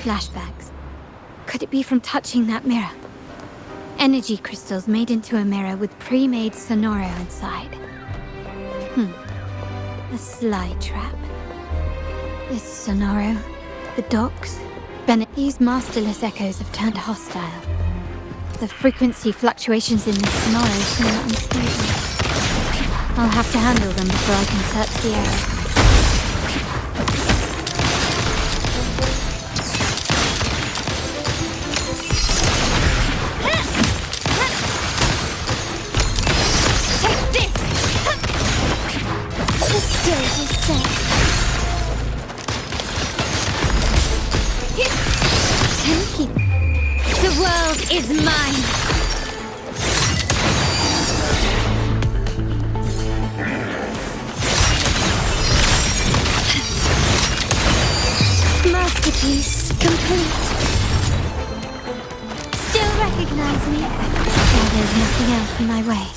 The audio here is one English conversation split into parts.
flashbacks. Could it be from touching that mirror? Energy crystals made into a mirror with pre-made Sonoro inside. A sly trap. This Sonoro, the docks, Bennett, these masterless echoes have turned hostile. The frequency fluctuations in this Sonoro seem unstable. I'll have to handle them before I can search the area. Is mine. Masterpiece complete. Still recognize me? Well, there's nothing else in my way.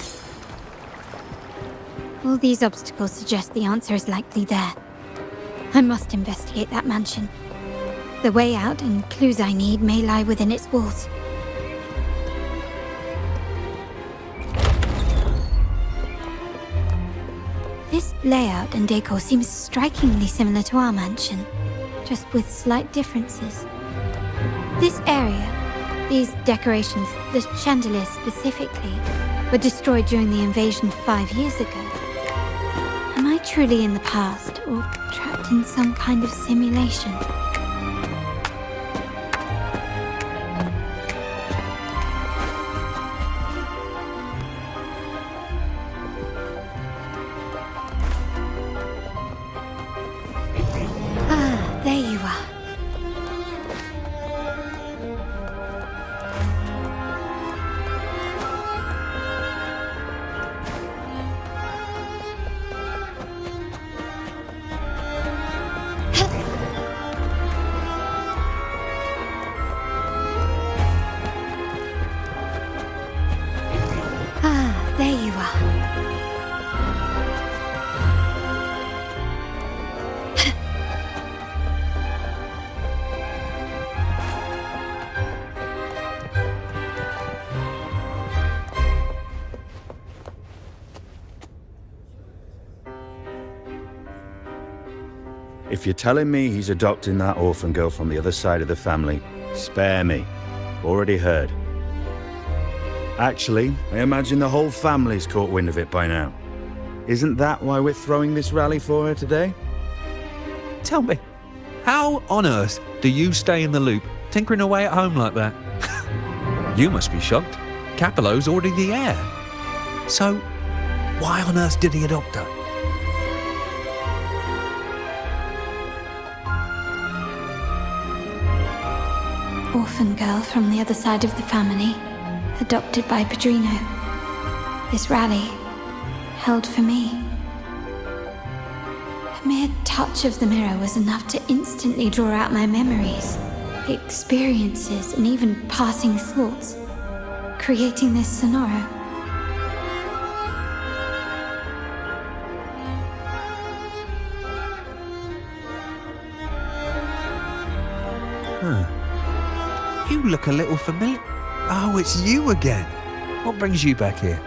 All these obstacles suggest the answer is likely there. I must investigate that mansion. The way out and clues I need may lie within its walls. This layout and decor seems strikingly similar to our mansion, just with slight differences. This area, these decorations, the chandeliers specifically, were destroyed during the invasion 5 years ago. Am I truly in the past, or trapped in some kind of simulation? There you are. There you are. If you're telling me he's adopting that orphan girl from the other side of the family, spare me. Already heard. Actually, I imagine the whole family's caught wind of it by now. Isn't that why we're throwing this rally for her today? Tell me, how on earth do you stay in the loop, tinkering away at home like that? You must be shocked. Capello's already the heir. So, why on earth did he adopt her? Orphan girl from the other side of the family, adopted by Padrino. This rally, held for me. A mere touch of the mirror was enough to instantly draw out my memories, experiences, and even passing thoughts, creating this Sonoro. You look a little familiar. Oh, it's you again. What brings you back here?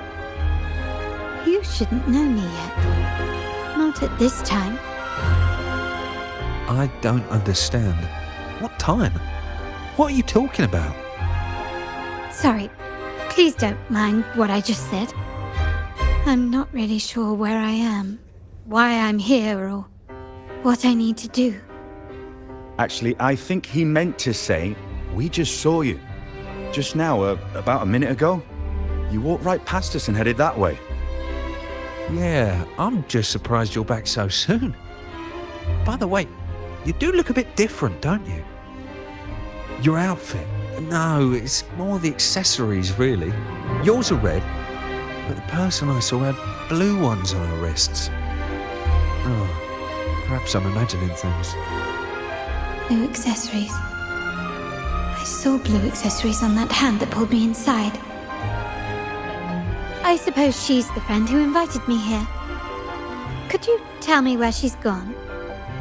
You shouldn't know me yet. Not at this time. I don't understand. What time? What are you talking about? Sorry, please don't mind what I just said. I'm not really sure where I am, why I'm here, or what I need to do. Actually, I think he meant to say, we just saw you. Just now, about a minute ago. You walked right past us and headed that way. Yeah, I'm just surprised you're back so soon. By the way, you do look a bit different, don't you? Your outfit. No, it's more the accessories, really. Yours are red, but the person I saw had blue ones on her wrists. Oh, perhaps I'm imagining things. Blue accessories. I saw blue accessories on that hand that pulled me inside. I suppose she's the friend who invited me here. Could you tell me where she's gone?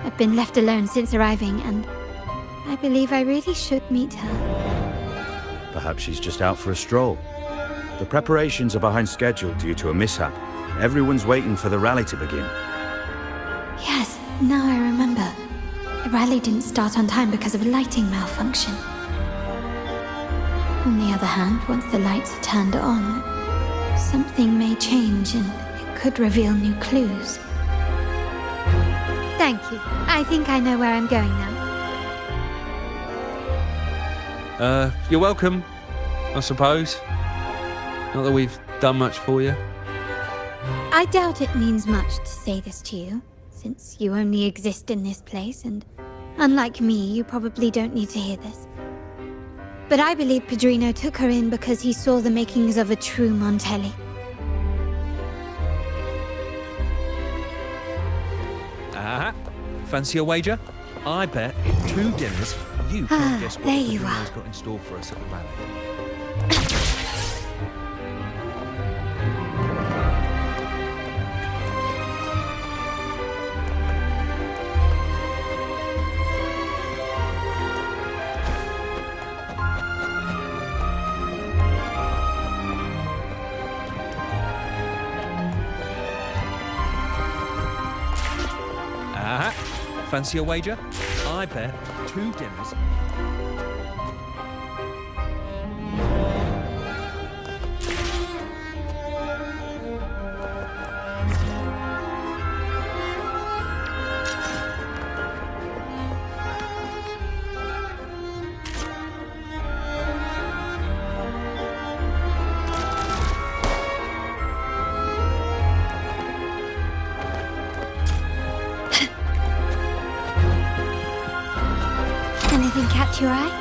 I've been left alone since arriving, and I believe I really should meet her. Perhaps she's just out for a stroll. The preparations are behind schedule due to a mishap. Everyone's waiting for the rally to begin. Yes, now I remember. The rally didn't start on time because of a lighting malfunction. On the other hand, once the lights are turned on, something may change and it could reveal new clues. Thank you. I think I know where I'm going now. You're welcome, I suppose. Not that we've done much for you. I doubt it means much to say this to you, since you only exist in this place, and unlike me, you probably don't need to hear this. But I believe Padrino took her in because he saw the makings of a true Montelli. Ah, fancy a wager? I bet 2 dinners you can't guess what there you Padrino's are. got in store for us at the rally. Ah, fancy a wager? I bet 2 dinners. Anything catch your eye?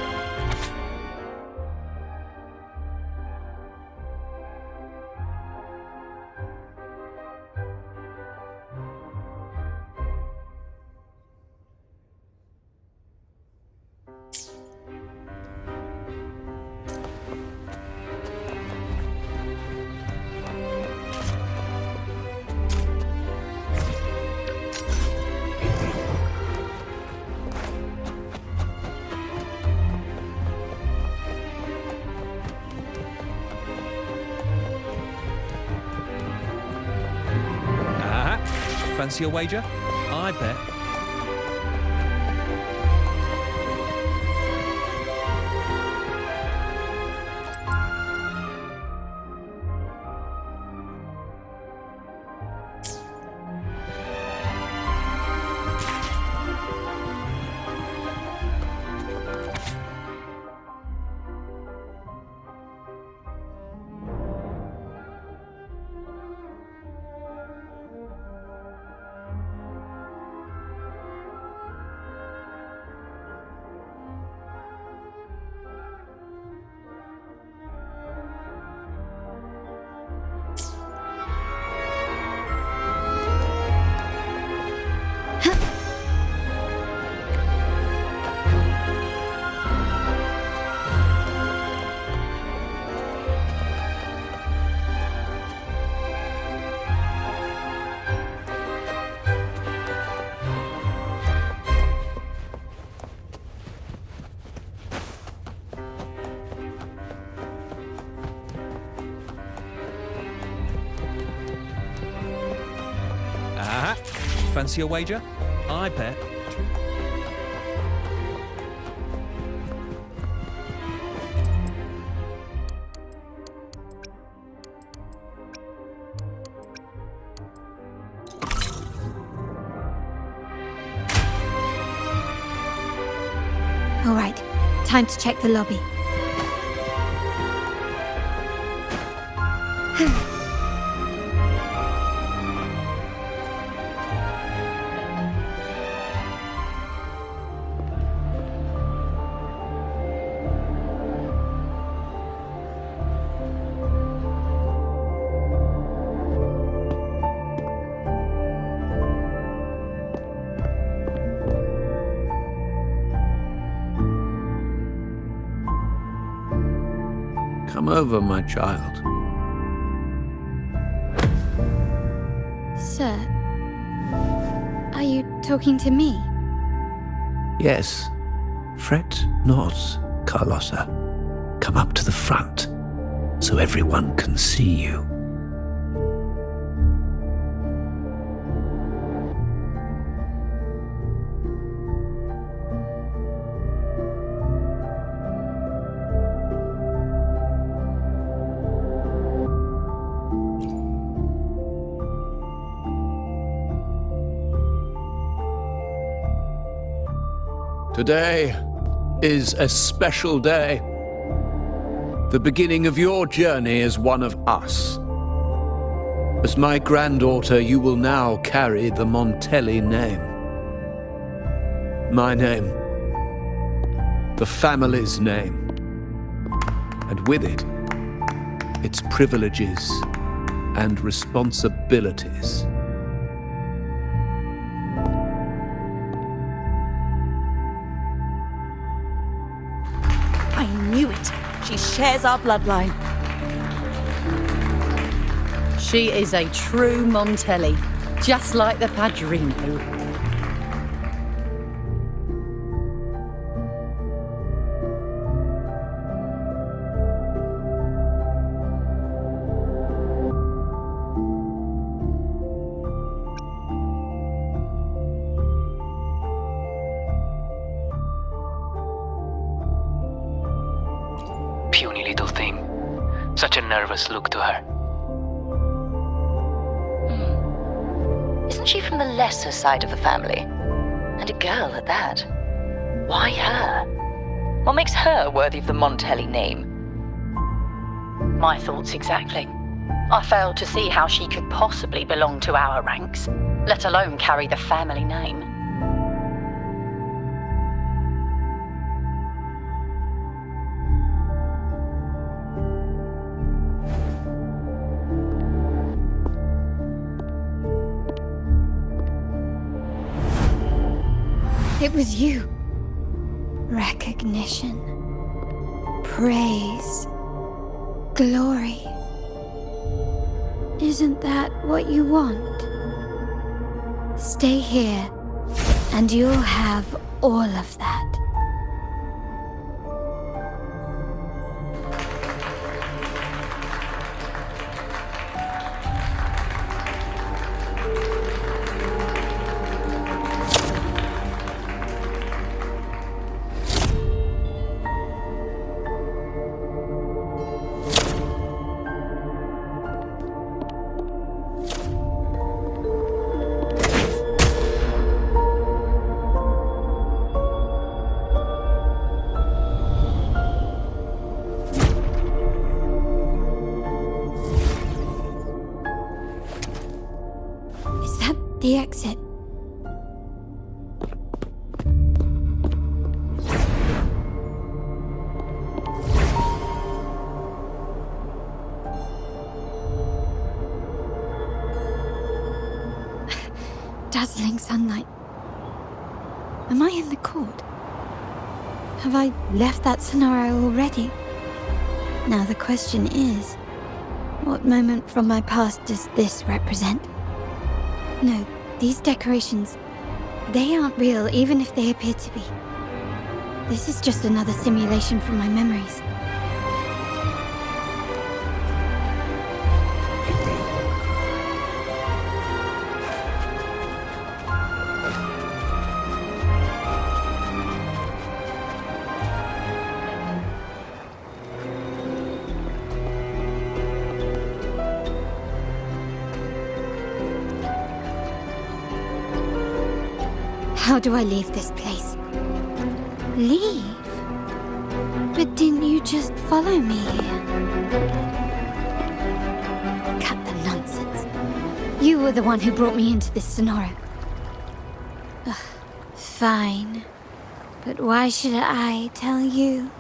Ah, fancy a wager? I bet. Ah, fancy a wager? I bet. All right, time to check the lobby. Come over, my child. Sir, are you talking to me? Yes, Fret not, Carlotta. Come up to the front so everyone can see you. Today is a special day. The beginning of your journey as one of us. As my granddaughter, you will now carry the Montelli name. My name. The family's name. And with it, its privileges and responsibilities. I knew it. She shares our bloodline. She is a true Montelli, just like the Padrino. Puny little thing. Such a nervous look to her. Isn't she from the lesser side of the family? And a girl at that. Why her? What makes her worthy of the Montelli name? My thoughts exactly. I failed to see how she could possibly belong to our ranks, let alone carry the family name. It was you. Recognition. Praise. Glory. Isn't that what you want? Stay here, and you'll have all of that. The exit. Dazzling sunlight. Am I in the court? Have I left that scenario already? Now the question is, what moment from my past does this represent? No, these decorations, they aren't real, even if they appear to be. This is just another simulation from my memories. How do I leave this place? Leave? But didn't you just follow me here? Cut the nonsense. You were the one who brought me into this scenario. Ugh, fine. But why should I tell you?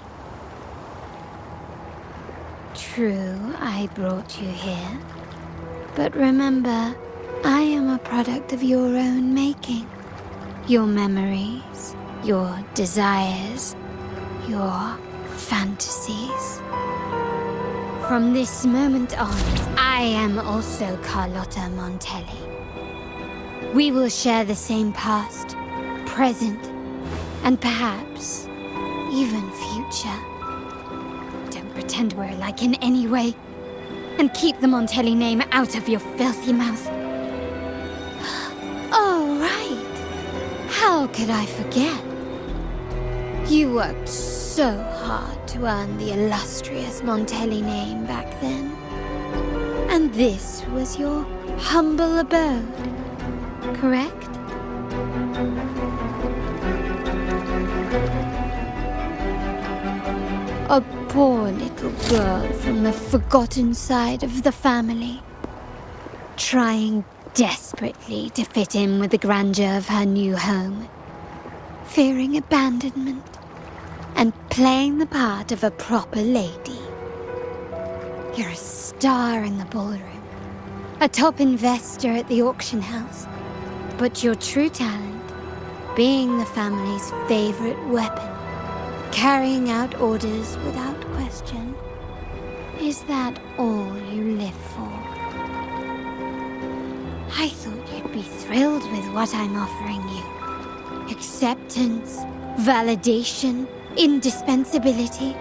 True, I brought you here. But remember, I am a product of your own making. Your memories, your desires, your fantasies. From this moment on, I am also Carlotta Montelli. We will share the same past, present, and perhaps even future. Don't pretend we're alike in any way. And keep the Montelli name out of your filthy mouth. Oh, right. How could I forget? You worked so hard to earn the illustrious Montelli name back then. And this was your humble abode, correct? A poor little girl from the forgotten side of the family, trying desperately to fit in with the grandeur of her new home, fearing abandonment, and playing the part of a proper lady. You're a star in the ballroom, a top investor at the auction house, but your true talent, being the family's favorite weapon, carrying out orders without question. Is that all you live for? I thought you'd be thrilled with what I'm offering you. Acceptance, validation, indispensability.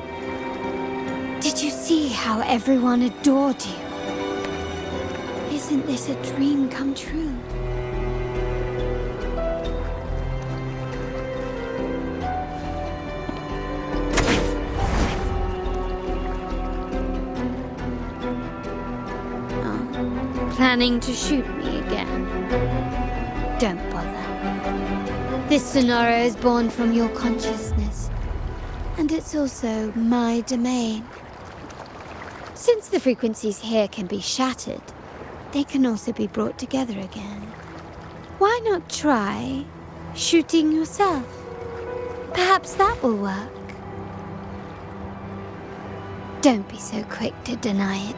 Did you see how everyone adored you? Isn't this a dream come true? Planning to shoot me again? Don't bother. This scenario is born from your consciousness, and it's also my domain. Since the frequencies here can be shattered, they can also be brought together again. Why not try shooting yourself? Perhaps that will work. Don't be so quick to deny it.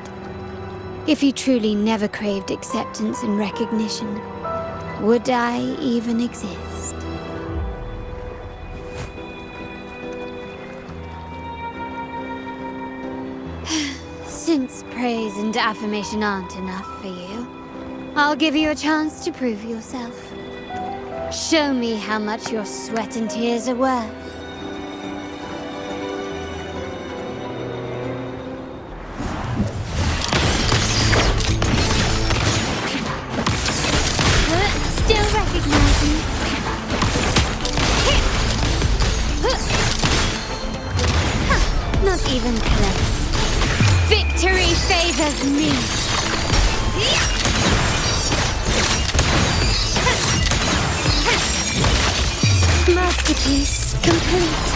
If you truly never craved acceptance and recognition, would I even exist? Since praise and affirmation aren't enough for you, I'll give you a chance to prove yourself. Show me how much your sweat and tears are worth. Not even close. Victory favors me. Masterpiece complete.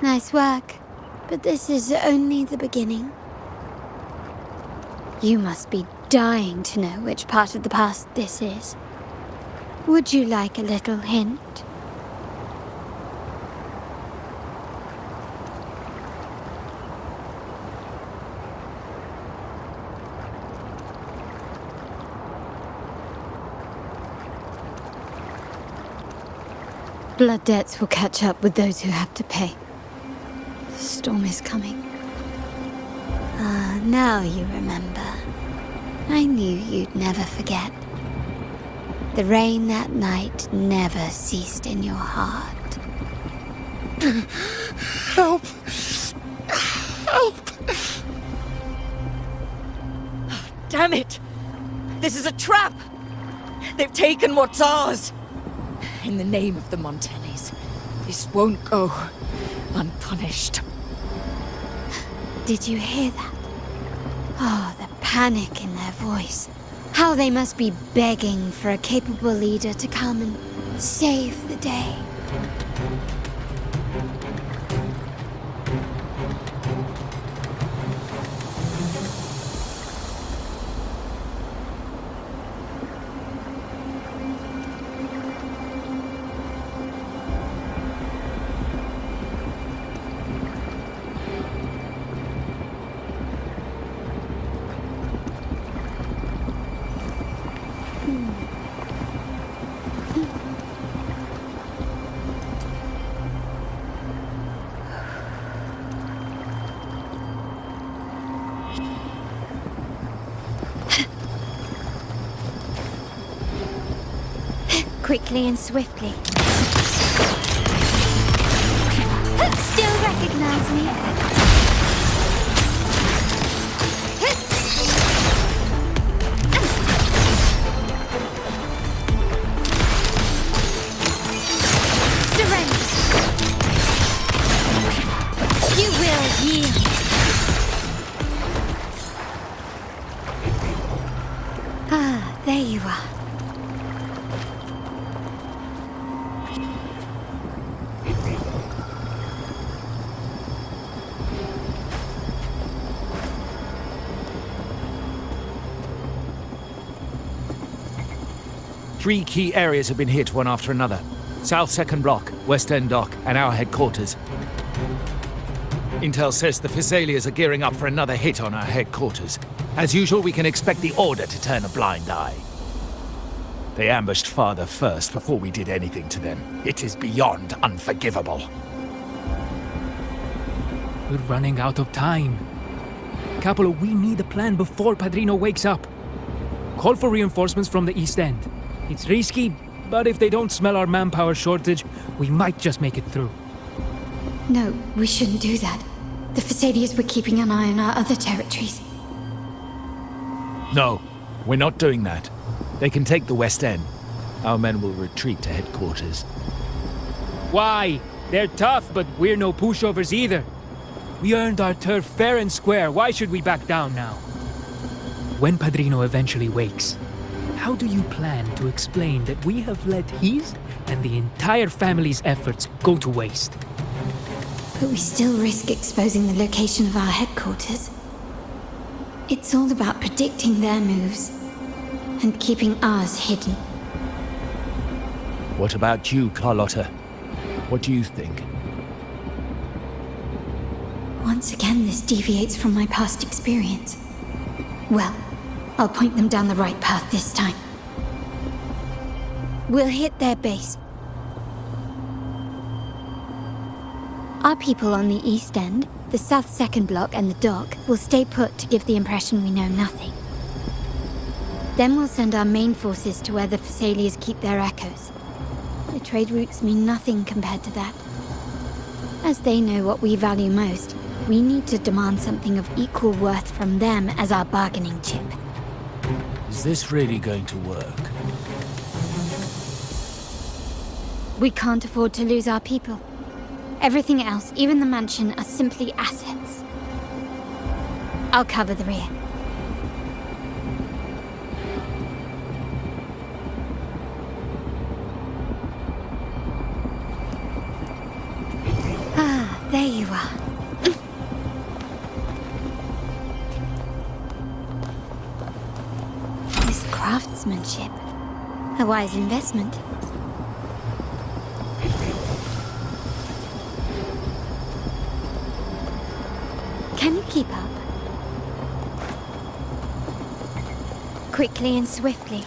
Nice work, but this is only the beginning. You must be dying to know which part of the past this is. Would you like a little hint? Blood debts will catch up with those who have to pay. The storm is coming. Ah, now you remember. I knew you'd never forget. The rain that night never ceased in your heart. Help! Help! Damn it! This is a trap! They've taken what's ours! In the name of the Montellis, this won't go unpunished. Did you hear that? Oh, the panic in their voice. How they must be begging for a capable leader to come and save the day. Quickly and swiftly. Still recognize me? Surrender. You will yield. Ah, there you are. Three key areas have been hit one after another. South Second Block, West End Dock, and our headquarters. Intel says the Thessalians are gearing up for another hit on our headquarters. As usual, we can expect the Order to turn a blind eye. They ambushed Father first before we did anything to them. It is beyond unforgivable. We're running out of time. Capolo, we need a plan before Padrino wakes up. Call for reinforcements from the East End. It's risky, but if they don't smell our manpower shortage, we might just make it through. No, we shouldn't do that. The Thessalians were keeping an eye on our other territories. No, we're not doing that. They can take the West End. Our men will retreat to headquarters. Why? They're tough, but we're no pushovers either. We earned our turf fair and square. Why should we back down now? When Padrino eventually wakes, how do you plan to explain that we have let his and the entire family's efforts go to waste? But we still risk exposing the location of our headquarters. It's all about predicting their moves and keeping ours hidden. What about you, Carlotta? What do you think? Once again, this deviates from my past experience. Well, I'll point them down the right path this time. We'll hit their base. Our people on the East End, the South Second Block and the Dock will stay put to give the impression we know nothing. Then we'll send our main forces to where the Thessalians keep their echoes. The trade routes mean nothing compared to that. As they know what we value most, we need to demand something of equal worth from them as our bargaining chip. Is this really going to work? We can't afford to lose our people. Everything else, even the mansion, are simply assets. I'll cover the rear. Ah, there you are. This craftsmanship. A wise investment. Can you keep up? Quickly and swiftly.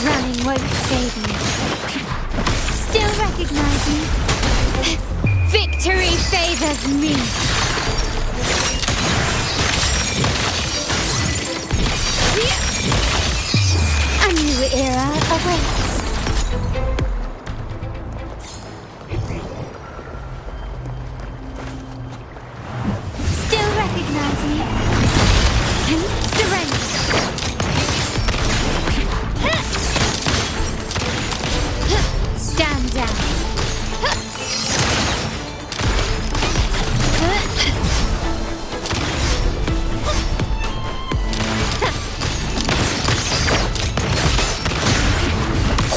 Running won't save me. Still recognize me? Victory favors me! A new era awaits. Still recognize me? Can you surrender? Stand down.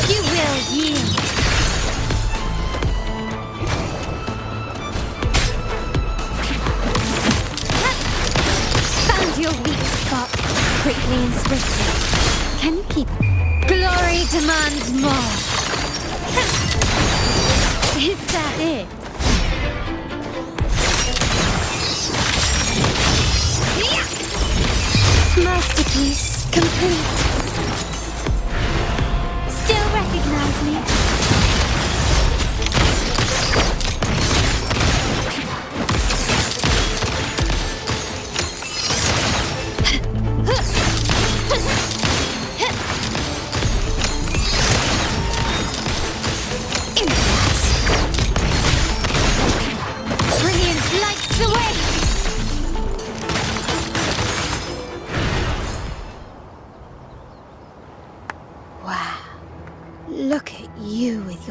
You will yield. Found your weak spot. Quickly and swiftly. Can you keep up? Glory demands more. Is that it? Masterpiece complete. Still recognize me?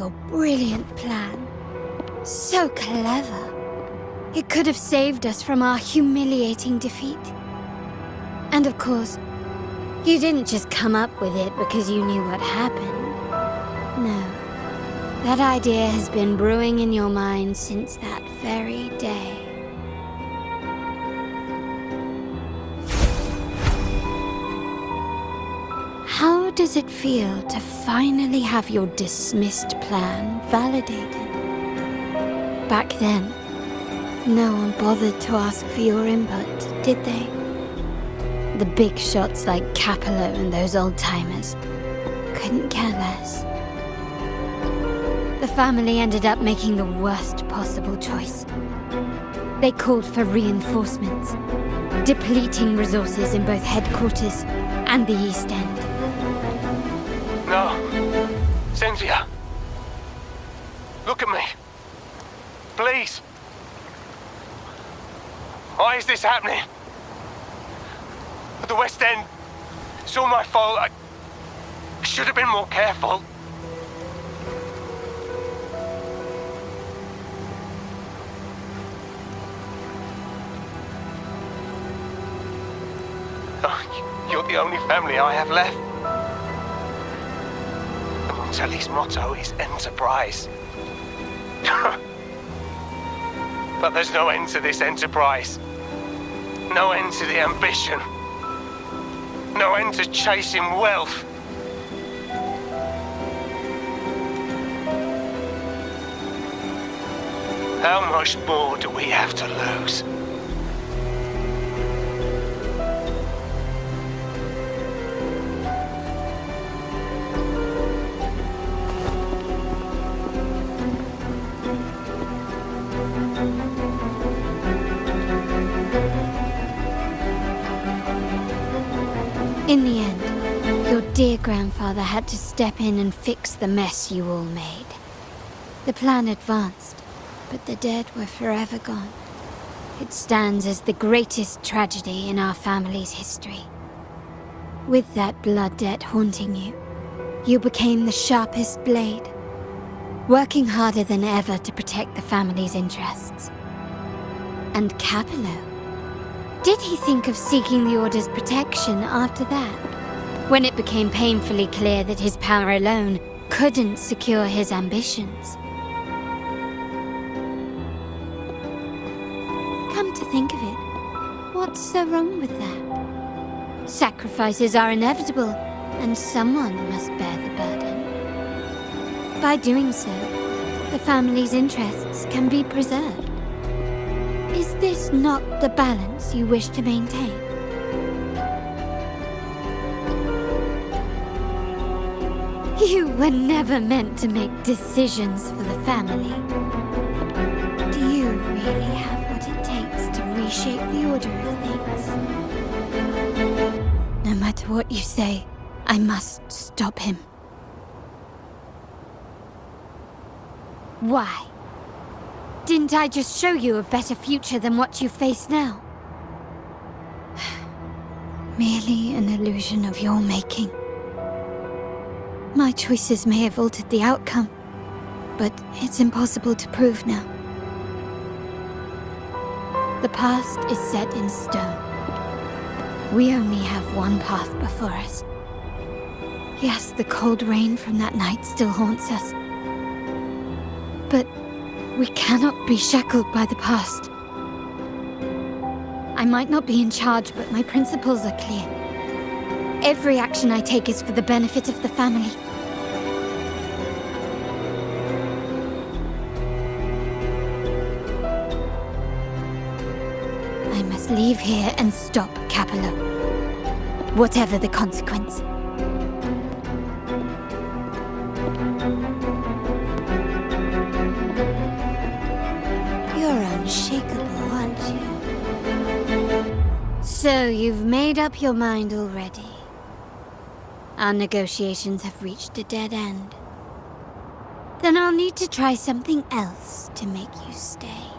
your brilliant plan. So clever. It could have saved us from our humiliating defeat. And of course, you didn't just come up with it because you knew what happened. No. That idea has been brewing in your mind since that very day. How does it feel to finally have your dismissed plan validated? Back then, no one bothered to ask for your input, did they? The big shots like Capello and those old-timers couldn't care less. The family ended up making the worst possible choice. They called for reinforcements, depleting resources in both headquarters and the East End. No. Cynthia. Look at me. Please. Why is this happening? At the West End. It's all my fault. I should have been more careful. Oh, you're the only family I have left. Montelli's motto is enterprise. But there's no end to this enterprise. No end to the ambition. No end to chasing wealth. How much more do we have to lose? In the end, your dear grandfather had to step in and fix the mess you all made. The plan advanced, but the dead were forever gone. It stands as the greatest tragedy in our family's history. With that blood debt haunting you, you became the sharpest blade, working harder than ever to protect the family's interests. And Capello? Did he think of seeking the Order's protection after that? When it became painfully clear that his power alone couldn't secure his ambitions? Come to think of it, what's so wrong with that? Sacrifices are inevitable, and someone must bear the burden. By doing so, the family's interests can be preserved. Is this not the balance you wish to maintain? You were never meant to make decisions for the family. Do you really have what it takes to reshape the order of things? No matter what you say, I must stop him. Why? Didn't I just show you a better future than what you face now? Merely an illusion of your making. My choices may have altered the outcome, but it's impossible to prove now. The past is set in stone. We only have one path before us. Yes, the cold rain from that night still haunts us. But we cannot be shackled by the past. I might not be in charge, but my principles are clear. Every action I take is for the benefit of the family. I must leave here and stop Capello, whatever the consequence. You're unshakable, aren't you? So you've made up your mind already. Our negotiations have reached a dead end. Then I'll need to try something else to make you stay.